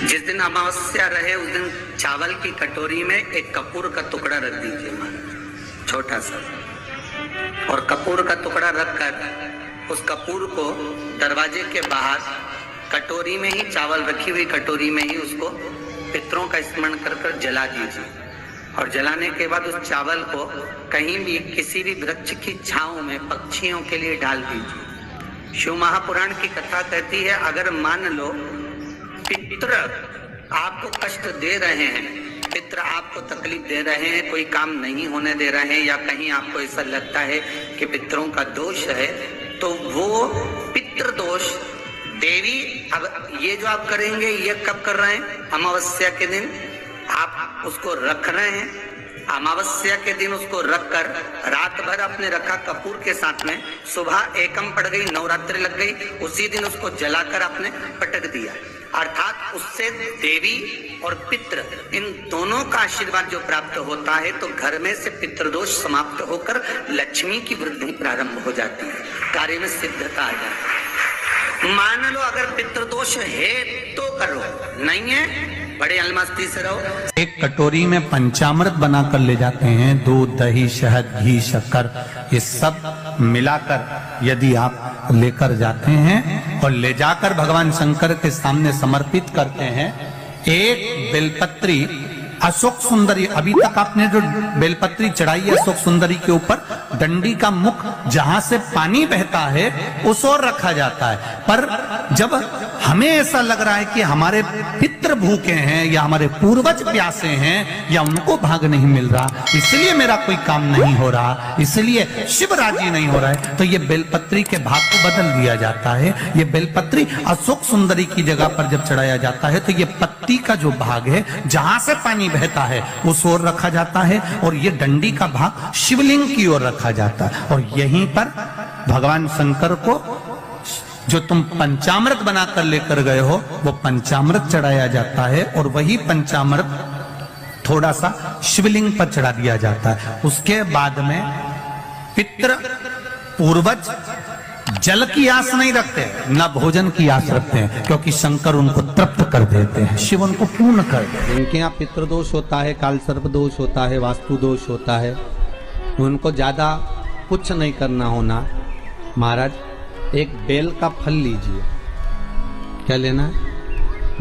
जिस दिन अमावस्या रहे उस दिन चावल की कटोरी में एक कपूर का टुकड़ा रख दीजिए महाराज, छोटा सा, और कपूर का टुकड़ा रखकर उस कपूर को दरवाजे के बाहर कटोरी में ही, चावल रखी हुई कटोरी में ही उसको पितरों का स्मरण कर कर जला दीजिए। और जलाने के बाद उस चावल को कहीं भी किसी भी वृक्ष की छांव में पक्षियों के लिए डाल दीजिए। शिव महापुराण की कथा कहती है, अगर मान लो पितृ आपको कष्ट दे रहे हैं, पितृ आपको तकलीफ दे रहे हैं, कोई काम नहीं होने दे रहे हैं, या कहीं आपको ऐसा लगता है कि पितरों का दोष है, तो वो पितृ दोष देवी, अब ये जो आप करेंगे ये कब कर रहे हैं? अमावस्या के दिन आप उसको रख रहे हैं। अमावस्या के दिन उसको रखकर रात भर आपने रखा कपूर के साथ में, सुबह एकम पड़ गई, नवरात्रि लग गई, उसी दिन उसको जलाकर आपने पटक दिया। अर्थात उससे देवी और पितृ इन दोनों का आशीर्वाद जो प्राप्त होता है, तो घर में से पितृदोष समाप्त होकर लक्ष्मी की वृद्धि प्रारंभ हो जाती है, कार्य में सिद्धता आ जाती है। मान लो अगर पितृदोष है तो करो, नहीं है बड़े अलमस्ती से रहो। एक कटोरी में पंचामृत बनाकर ले जाते हैं, दूध, दही, शहद, घी, शक्कर, ये सब मिलाकर यदि आप लेकर जाते हैं और ले जाकर भगवान शंकर के सामने समर्पित करते हैं, एक बेलपत्री अशोक सुंदरी, अभी तक आपने जो बेलपत्री चढ़ाई है अशोक सुंदरी के ऊपर, डंडी का मुख जहां से पानी बहता है उस ओर रखा जाता है। पर जब हमें ऐसा लग रहा है कि हमारे पितृ भूखे हैं या हमारे पूर्वज प्यासे हैं या उनको भाग नहीं मिल रहा, इसलिए मेरा कोई काम नहीं हो रहा, इसलिए शिव राजी नहीं हो रहा है, तो ये बेलपत्री के भाग को बदल दिया जाता है। ये बेलपत्री अशोक सुंदरी की जगह पर जब चढ़ाया जाता है तो ये पत्ती का जो भाग है जहां से पानी बहता है उस ओर रखा जाता है, और ये डंडी का भाग शिवलिंग की ओर रखा जाता है। और यहीं पर भगवान शंकर को जो तुम पंचामृत बनाकर लेकर गए हो वो पंचामृत चढ़ाया जाता है, और वही पंचामृत थोड़ा सा शिवलिंग पर चढ़ा दिया जाता है। उसके बाद में पितृ पूर्वज जल की आस नहीं रखते, न भोजन की आस रखते हैं, क्योंकि शंकर उनको तृप्त कर देते हैं, शिव उनको पूर्ण कर देते हैं। इनके यहाँ पितृदोष होता है, काल सर्प दोष होता है, वास्तु दोष होता है, उनको ज्यादा कुछ नहीं करना होना। महाराज एक बेल का फल लीजिए, क्या लेना है?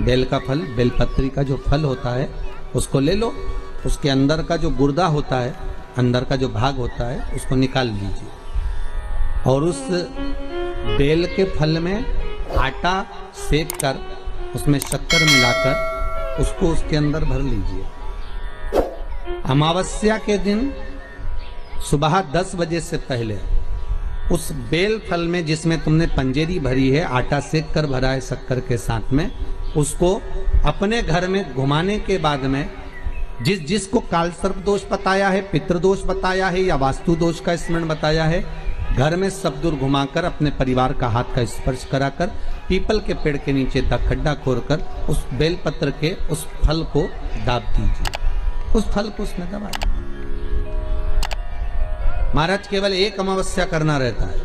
बेल का फल, बेलपत्री का जो फल होता है उसको ले लो, उसके अंदर का जो गुर्दा होता है, अंदर का जो भाग होता है उसको निकाल लीजिए, और उस बेल के फल में आटा सेक कर उसमें शक्कर मिलाकर उसको उसके अंदर भर लीजिए। अमावस्या के दिन सुबह 10 बजे से पहले उस बेल फल में जिसमें तुमने पंजेरी भरी है, आटा सेक कर भरा है शक्कर के साथ में, उसको अपने घर में घुमाने के बाद में जिसको काल सर्प दोष बताया है, पितृदोष बताया है या वास्तु दोष का स्मरण बताया है, घर में सब दूर घुमाकर अपने परिवार का हाथ का स्पर्श कराकर पीपल के पेड़ के नीचे खड्डा खोदकर उस बेलपत्र के उस फल को दाब दीजिए, उस फल को उसमें दबा दीजिए। महाराज केवल एक अमावस्या करना रहता है,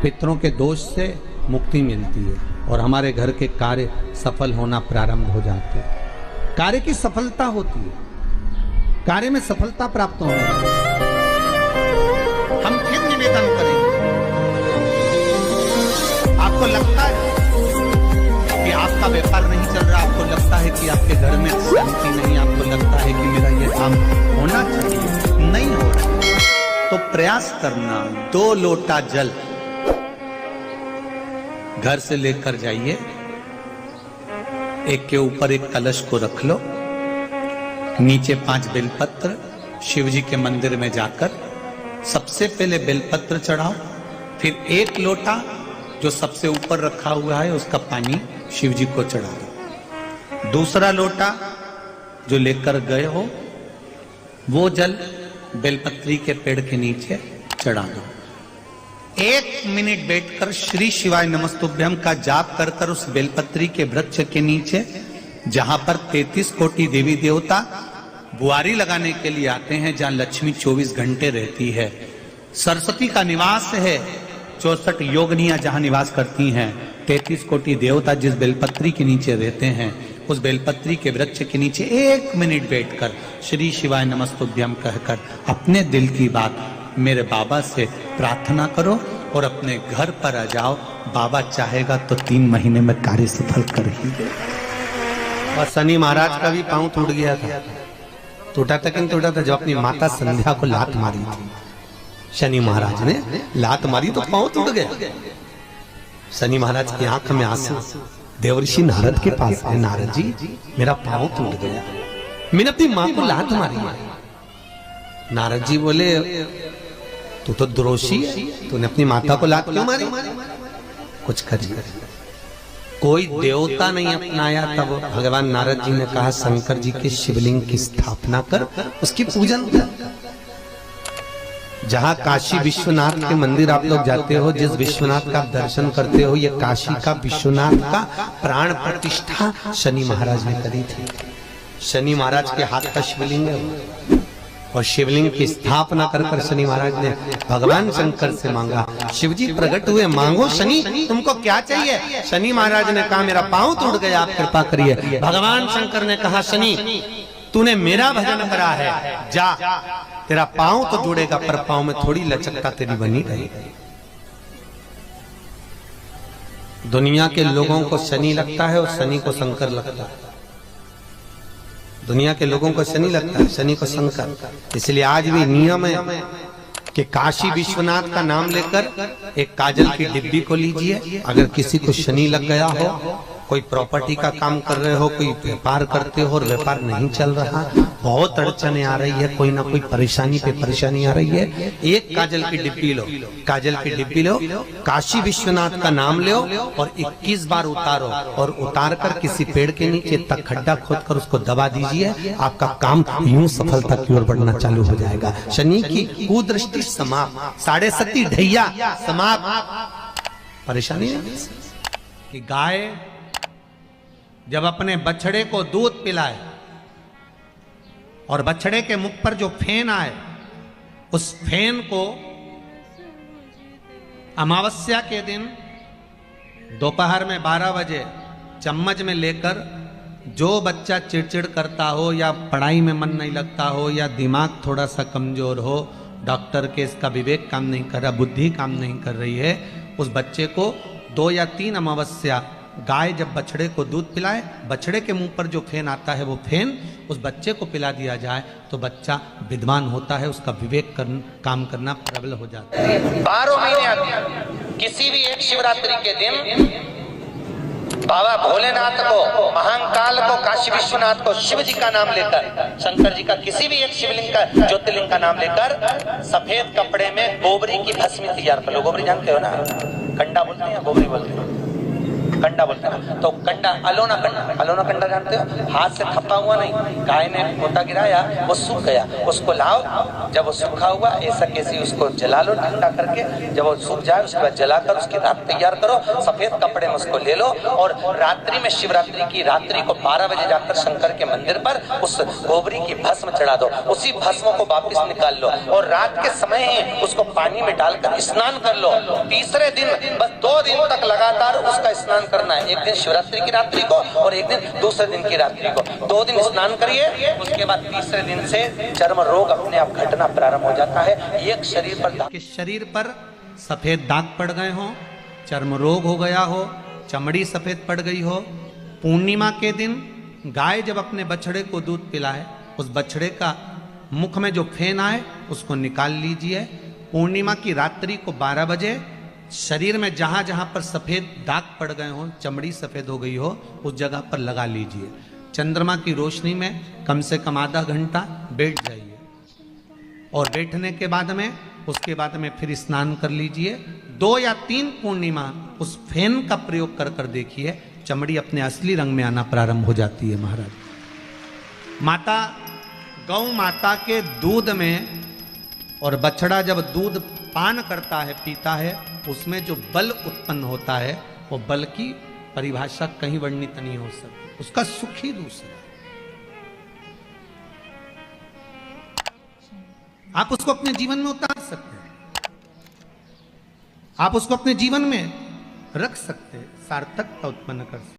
पितरों के दोष से मुक्ति मिलती है और हमारे घर के कार्य सफल होना प्रारंभ हो जाते हैं। कार्य की सफलता होती है, कार्य में सफलता प्राप्त होने लगती है। हम फिर निवेदन करेंगे, आपको लगता है कि आपका व्यापार नहीं चल रहा, आपको लगता है कि आपके घर में शांति नहीं, आपको लगता है कि मेरा ये काम होना चाहिए, नहीं हो रहा, तो प्रयास करना, 2 लोटा जल घर से लेकर जाइए, एक के ऊपर एक कलश को रख लो, नीचे 5 बेलपत्र, शिव जी के मंदिर में जाकर सबसे पहले बेलपत्र चढ़ाओ, फिर 1 लोटा जो सबसे ऊपर रखा हुआ है उसका पानी शिव जी को चढ़ा दो, दूसरा लोटा जो लेकर गए हो वो जल बेलपत्री के पेड़ के नीचे चढ़ा दो। 1 मिनट बैठकर श्री शिवाय नमस्तुभ्यम का जाप कर कर उस बेलपत्री के वृक्ष के नीचे, जहां पर 33 कोटि देवी देवता बुआरी लगाने के लिए आते हैं, जहां लक्ष्मी 24 घंटे रहती है, सरस्वती का निवास है, 64 योगनियां जहां निवास करती हैं, 33 कोटि देवता जिस बेलपत्री के नीचे रहते हैं, उस बेलपत्री के वृक्ष के नीचे 1 मिनट बैठकर श्री शिवाय नमस्तुभ्यम कहकर अपने दिल की बात मेरे बाबा से प्रार्थना करो और अपने घर पर आ जाओ। बाबा चाहेगा तो 3 महीने में कार्य सफल कर ही दे। और शनि महाराज का भी पांव टूट गया था। टूटा था कि नहीं टूटा था? जब अपनी माता संध्या को लात मारी थी, शनि महाराज ने लात मारी तो पांव टूट गया। शनि महाराज की आंख में आंसू। देवर्षि नारद के पास है, नारद जी मेरा पांव टूट गया, मैंने अपनी मां को लात मारी है। नारद जी बोले तू तो द्रोषी है, तूने अपनी माता को लात क्यों मारी? कुछ करिए। कोई देवता नहीं अपनाया। तब भगवान नारद जी ने कहा शंकर जी के शिवलिंग की स्थापना कर, उसकी पूजन कर। जहां काशी विश्वनाथ के मंदिर आप लोग जाते हो, जिस विश्वनाथ का आप दर्शन करते हो, ये काशी का विश्वनाथ का प्राण प्रतिष्ठा शनि महाराज ने करी थी। शनि महाराज के हाथ का शिवलिंग है और शिवलिंग की स्थापना कर शनि महाराज ने भगवान शंकर से मांगा। शिवजी प्रकट हुए, मांगो शनि तुमको क्या चाहिए? शनि महाराज ने कहा मेरा पांव टूट गया, आप कृपा करिए। भगवान शंकर ने कहा शनि तूने मेरा भजन करा है, जा तेरा पांव तो जुड़ेगा पर पांव में थोड़ी लचकता तेरी बनी रहेगी। दुनिया के लोगों को शनि लगता है और शनि को शंकर लगता है। दुनिया के लोगों को शनि लगता है, शनि को शंकर। इसलिए आज भी नियम है कि काशी विश्वनाथ का नाम लेकर एक काजल की डिब्बी को लीजिए। अगर किसी को शनि लग गया हो, कोई प्रॉपर्टी का काम कर रहे हो, कोई व्यापार करते हो और व्यापार नहीं चल रहा, बहुत अड़चने आ रही है, कोई ना कोई परेशानी पे परेशानी आ रही है, एक काजल की डिब्बी लो, काजल की डिब्बी लो, काशी विश्वनाथ का नाम लो और 21 बार उतारो और उतार कर किसी पेड़ के नीचे तक खड्डा खोद कर उसको दबा दीजिए। आपका काम यूं सफलता की ओर बढ़ना चालू हो जाएगा। शनि की कुदृष्टि समाप्त, 7.5 ढैया समाप्त। परेशानी है कि गाय जब अपने बछड़े को दूध पिलाए और बछड़े के मुख पर जो फेन आए, उस फेन को अमावस्या के दिन दोपहर में 12 बजे चम्मच में लेकर जो बच्चा चिड़चिड़ करता हो या पढ़ाई में मन नहीं लगता हो या दिमाग थोड़ा सा कमजोर हो, डॉक्टर के इसका विवेक काम नहीं कर रहा, बुद्धि काम नहीं कर रही है, उस बच्चे को 2 या 3 अमावस्या गाय जब बछड़े को दूध पिलाए, बछड़े के मुंह पर जो फेन आता है वो फेन उस बच्चे को पिला दिया जाए तो बच्चा विद्वान होता है, उसका विवेक काम करना प्रबल हो जाता है। 12 महीने आते किसी भी एक शिवरात्रि के दिन बाबा भोलेनाथ को, महाकाल को, काशी विश्वनाथ को, शिव जी का नाम लेकर, शंकर जी का किसी भी एक शिवलिंग का, ज्योतिर्लिंग का नाम लेकर सफेद कपड़े में गोबरी की भस्मी तैयार कर लो। गोबरी जानते हो ना, कंडा बोलते हैं, गोबरी बोलते हैं, कंडा बोलते हैं। तो कंडा, अलोना कंडा, अलोना कंडा जानते हो? हाथ से थप्पा हुआ नहीं, गाय ने पोता गिराया वो सूख गया, उसको लाओ, जब वो सूखा हुआ ऐसा कैसे उसको जला लो ठंडा करके, जब वो सूख जाए उसके बाद जलाकर उसकी राख तैयार करो, सफेद कपड़े में उसको ले लो और रात्रि में, शिवरात्रि की रात्रि को 12 बजे जाकर शंकर के मंदिर पर उस गोबरी की भस्म चढ़ा दो। उसी भस्म को वापिस निकाल लो और रात के समय ही उसको पानी में डालकर स्नान कर लो। तीसरे दिन, बस 2 दिन तक लगातार उसका स्नान करना है। एक दिन शिवरात्रि की रात्रि को और एक दिन दूसरे दिन की रात्रि को, 2 दिन स्नान करिए। उसके बाद तीसरे दिन से चर्म रोग अपने आप घटना प्रारंभ हो जाता है। एक शरीर पर सफेद दाग पड़ गए हो, चर्म रोग हो गया हो, चमड़ी सफेद पड़ गई हो, पूर्णिमा के दिन गाय जब अपने बछड़े को दूध पिलाए, उस बछड़े का मुख में जो फेन आए उसको निकाल लीजिए। पूर्णिमा की रात्रि को 12 बजे शरीर में जहां जहां पर सफेद दाग पड़ गए हो, चमड़ी सफेद हो गई हो, उस जगह पर लगा लीजिए। चंद्रमा की रोशनी में कम से कम आधा घंटा बैठ जाइए और बैठने के बाद में, उसके बाद में फिर स्नान कर लीजिए। 2 या 3 पूर्णिमा उस फेन का प्रयोग कर कर देखिए, चमड़ी अपने असली रंग में आना प्रारंभ हो जाती है। महाराज, माता गौ माता के दूध में, और बछड़ा जब दूध पान करता है, पीता है, उसमें जो बल उत्पन्न होता है, वो बल की परिभाषा कहीं वर्णित नहीं हो सकती, उसका सुख ही दूसरा। आप उसको अपने जीवन में उतार सकते हैं, आप उसको अपने जीवन में रख सकते हैं, सार्थकता उत्पन्न कर सकते हैं।